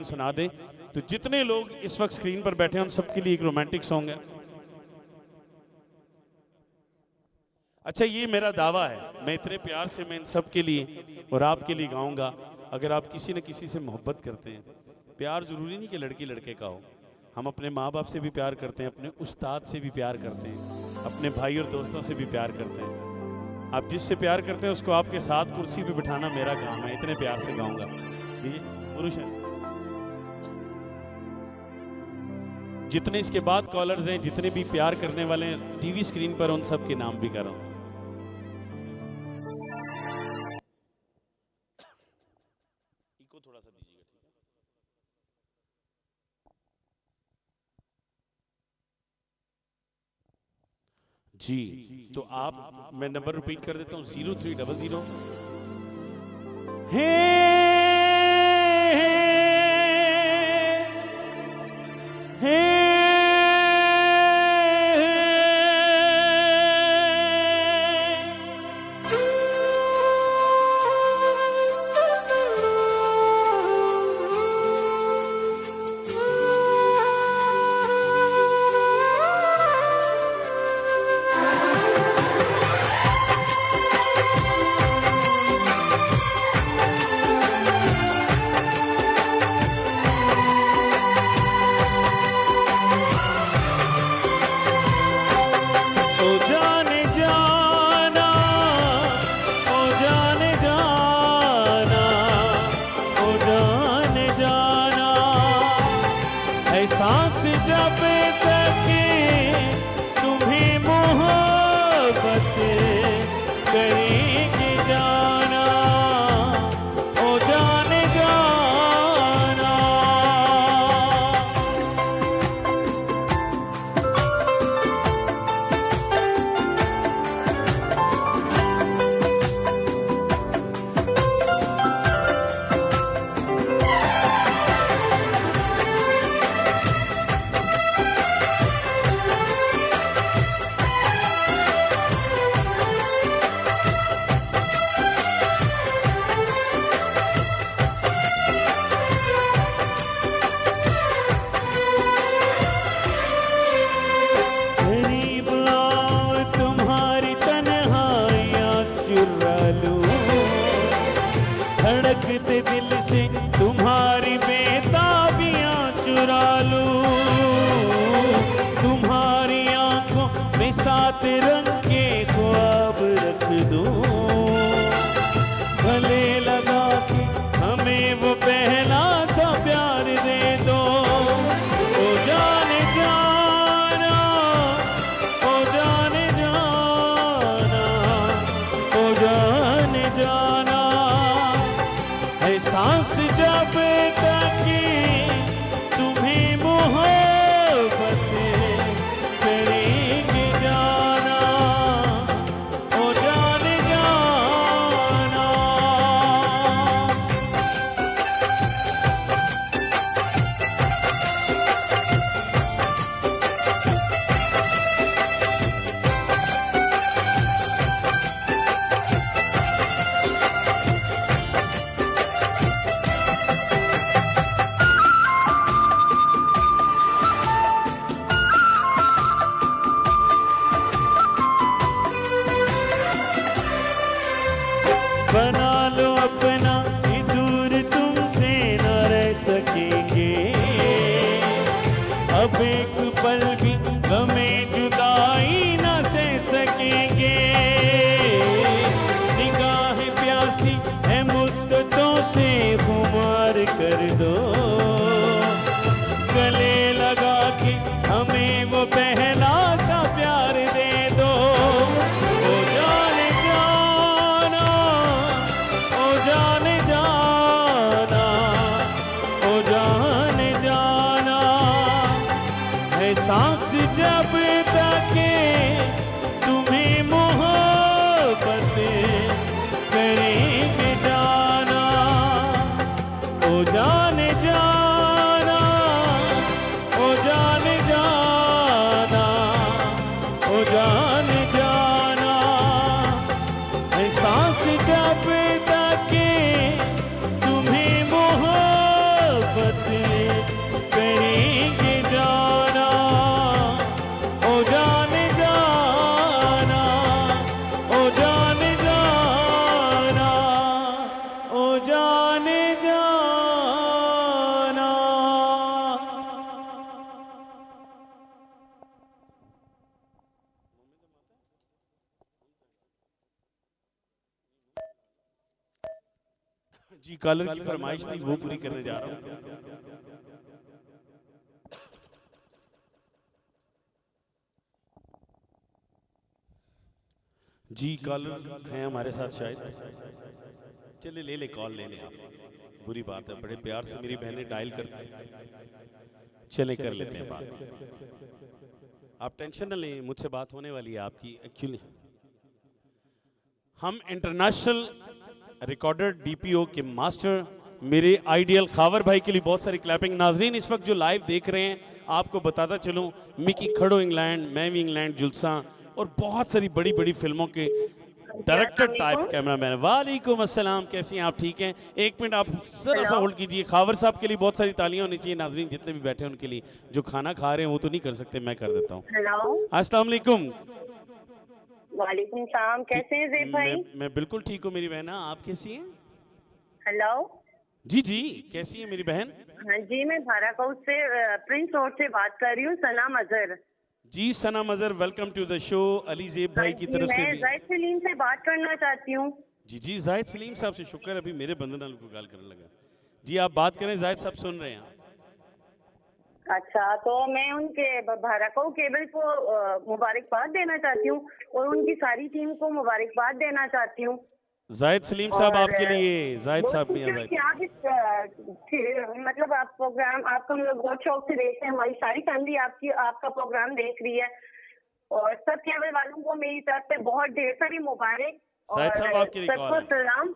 सुना दे। तो जितने लोग इस वक्त स्क्रीन पर बैठे हैं उन सबके लिए एक रोमांटिक सॉन्ग है। अच्छा, ये मेरा दावा है, मैं इतने प्यार से मैं इन सब के लिए और आपके लिए गाऊंगा। अगर आप किसी न किसी से मोहब्बत करते हैं, प्यार जरूरी नहीं कि लड़की लड़के का हो, हम अपने माँ बाप से भी प्यार करते हैं, अपने उस्ताद से भी प्यार करते हैं, अपने भाई और दोस्तों से भी प्यार करते हैं। आप जिससे प्यार करते हैं उसको आपके साथ कुर्सी पे बिठाना मेरा काम है, इतने प्यार से गाऊंगा। पुरुष है। जितने इसके बाद कॉलर्स हैं, जितने भी प्यार करने वाले हैं टीवी स्क्रीन पर, उन सब के नाम भी कर रहा हूं। इको थोड़ा सा दीजिएगा, ठीक है? जी, तो आप, मैं नंबर रिपीट कर देता हूं, 0300 सांस जब तक तुम्हें मोहब्बत करेगी जाना, ओ जाने जाना। धड़कते दिल से तुम्हारी बेताबियां चुरा लूं, तुम्हारी आंखों में 7 रंग के ख्वाब रख दूं, गले लगा के हमें वो पहला सा प्यार दे दो, ओ जाने जाना, ओ जाने जाना, ओ जाने जाना। सांस जब तक तुम्हें मोहब्बत करेंगे जाना, ओ जाने जाना। बना लो अपना कि दूर तुमसे न रह सकेंगे, अब एक पल भी हमें जुदाई न सह सकेंगे। निगाह प्यासी है मुद्दतों से खुमार कर दो, गले लगा के हमें वो पहला सा प्यार दे दो, ओ जाने जाना, ओ जाने जाना, ओ जाने जाना। है सांस जब तक तुम्हें मोहब्बत करेंगे जाना, ओ जाने जाना, ओ जाने जाना, ओ जाने जाना। है सांस जब तक तुम्हें मोहब्बत जी कॉलर की फरमाइश थी वो पूरी करने जा रहा हूँ। जी कॉलर हैं हमारे साथ शायद, चले ले ले कॉल ले ले आप, बुरी बात है, बड़े प्यार से मेरी बहनें डायल करती हैं, चले कर लेते हैं बात। आप टेंशन न लें, मुझसे बात होने वाली है आपकी। एक्चुअली हम इंटरनेशनल रिकॉर्डर डीपीओ के मास्टर मेरे आइडियल खावर भाई के लिए बहुत सारी क्लैपिंग। नाजरीन इस वक्त जो लाइव देख रहे हैं, आपको बताता चलूं, मिकी खड़ो इंग्लैंड, मैं भी इंग्लैंड, जुलसा और बहुत सारी बड़ी बड़ी फिल्मों के डायरेक्टर टाइप कैमरामैन। वालेकुम अस्सलाम, कैसी हैं आप? ठीक हैं? एक मिनट आप जरा सा होल्ड कीजिए। खावर साहब के लिए बहुत सारी तालियां होनी चाहिए। नाजरीन जितने भी बैठे हैं उनके लिए, जो खाना खा रहे हैं वो तो नहीं कर सकते, मैं कर देता हूँ। अस्सलाम वालेकुम। वालेकुम सलाम, कैसे हैं ज़ैद भाई? मैं बिल्कुल ठीक हूँ मेरी बहना, आप कैसी हैं? हेलो। जी जी, कैसी है मेरी बहन? हाँ जी, मैं भाराकाउस से प्रिंस रोड से बात कर रही हूँ। सलाम अजहर। जी Sana Mazhar, welcome to the show. Ali Zeb भाई की तरफ से मैं भी। ज़ैद सलीम से बात करना चाहती हूँ। जी जी, जाहिद सलीम साहब से शुक्र, अभी मेरे बंधन को गाल करने लगा। जी आप बात करें, जाहिद साहब सुन रहे हैं। अच्छा, तो मैं उनके भाराकाउ केबल को मुबारकबाद देना चाहती हूँ और उनकी सारी टीम को मुबारकबाद देना चाहती हूँ। जाहिद सलीम साहब आपके लिए, जाहिद बहुत साहब खुशी मियां हुई जाहिद। कि आप मतलब आप प्रोग्राम आपको हम लोग बहुत शौक से देखते हैं। हमारी सारी फैमिली आपका प्रोग्राम देख रही है और सब केबल वालों को मेरी तरफ से बहुत ढेर सारी मुबारक जाहिद और साहब आपके लिए कॉल सबको है। सलाम।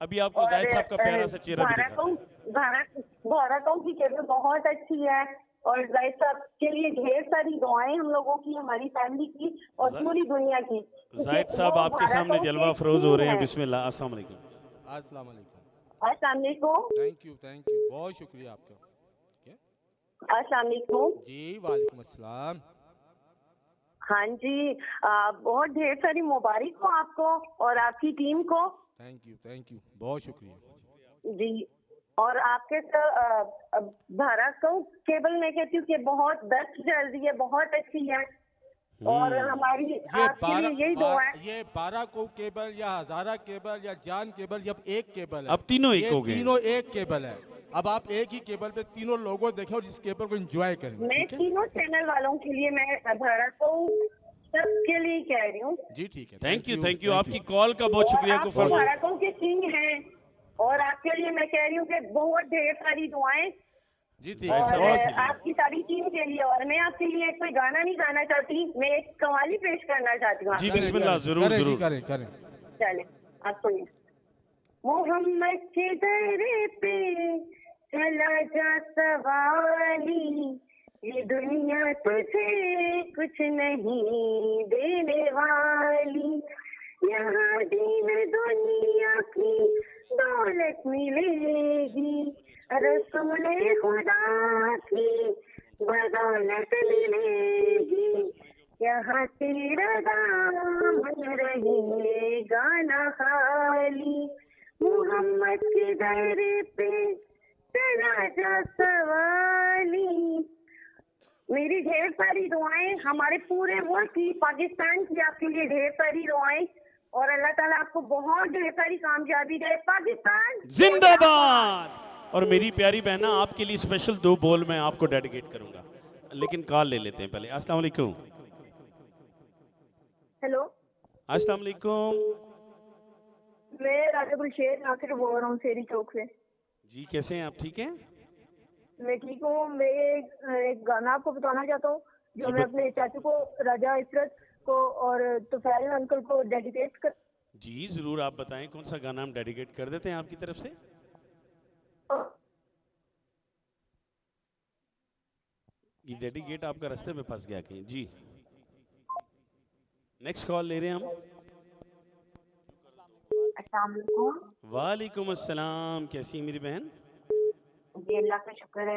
अभी आपको और जाहिद साहब का प्यारा सा चेहरा भी दिखाते हैं। भाराकाउ की केबल बहुत अच्छी है और जाहिद साहब के लिए ढेर सारी दुआएं हम लोगों की, हमारी फैमिली की और पूरी दुनिया की। जाहिद साहब आपके सामने जलवा अफरोज हो रहे हैं। बिस्मिल्लाह, अस्सलाम वालेकुम। अस्सलाम वालेकुम। अस्सलाम वालेकुम। थैंक यू, बहुत शुक्रिया आपका। अस्सलाम वालेकुम। जी वालेकुम अस्सलाम। हाँ जी, बहुत ढेर सारी मुबारक हो आपको और आपकी टीम को। थैंक यू, बहुत शुक्रिया जी। और आपके भाराकाउ केबल मैं कहती हूँ कि बहुत बेस्ट चल रही है, बहुत अच्छी है और हमारी आपके लिए यही दुआ है। ये भाराकाउ केबल या हजारा केबल या जान केबल, जब एक केबल है, अब तीनों एक ये हो गए। तीनों एक केबल है। अब आप एक ही केबल पे तीनों लोगों देखें और इस केबल को एंजॉय करें। मैं तीनों चैनल वालों के लिए, मैं भाराकाउ सबके लिए कह रही हूँ। जी ठीक है, थैंक यू आपकी कॉल का बहुत शुक्रिया। को फरमा भाराकाउ के किंग हैं और आपके लिए मैं कह रही हूँ कि बहुत ढेर सारी दुआएं जी ठीक और आपकी सारी टीम के लिए। और मैं आपके लिए कोई गाना नहीं गाना चाहती, मैं एक कव्वाली पेश करना चाहती हूँ। जी बिस्मिल्लाह, जरूर जरूर करें। चले आप सुनिए। मोहम्मद के दर पे चला जा सवाली, ये दुनिया तुझे कुछ नहीं देने वाली, यहाँ दीन दुनिया की दौलत मिलेगी, रसूले खुदा की बदौलत मिलेगी, यहाँ तेरा दामन रहेगा ना खाली, मोहम्मद के दर पे चला जा सवाली। मेरी ढेर सारी दुआएं हमारे पूरे मुल्क की, पाकिस्तान की आपके लिए ढेर सारी दुआएं और अल्लाह ताला आपको बहुत ढेर सारी कामयाबी दे। पाकिस्तान जिंदाबाद। और मेरी प्यारी बहना, आपके लिए स्पेशल 2 बोल मैं आपको डेडिकेट करूंगा, लेकिन कॉल ले लेते हैं पहले। अस्सलाम वालेकुम। हेलो, अस्सलाम वालेकुम। मैं राजा गुलशेर नासिर बोल रहा हूँ शेरी चौक से। जी कैसे हैं आप? ठीक हैं? मैं ठीक हूँ। मैं एक गाना आपको बताना चाहता हूँ जो मैं अपने चाचू को, राजा इफरत को और तुफैल अंकल को डेडिकेट कर। जी जरूर, आप बताएं कौन सा गाना हम डेडिकेट कर देते हैं आपकी तरफ से। ये डेडिकेट आपका रास्ते में फंस गया कहीं। जी नेक्स्ट कॉल ले रहे हैं हम। अस्सलाम वालेकुम। वालेकुम अस्सलाम, कैसी है मेरी बहन? जी अल्लाह का शुक्र है।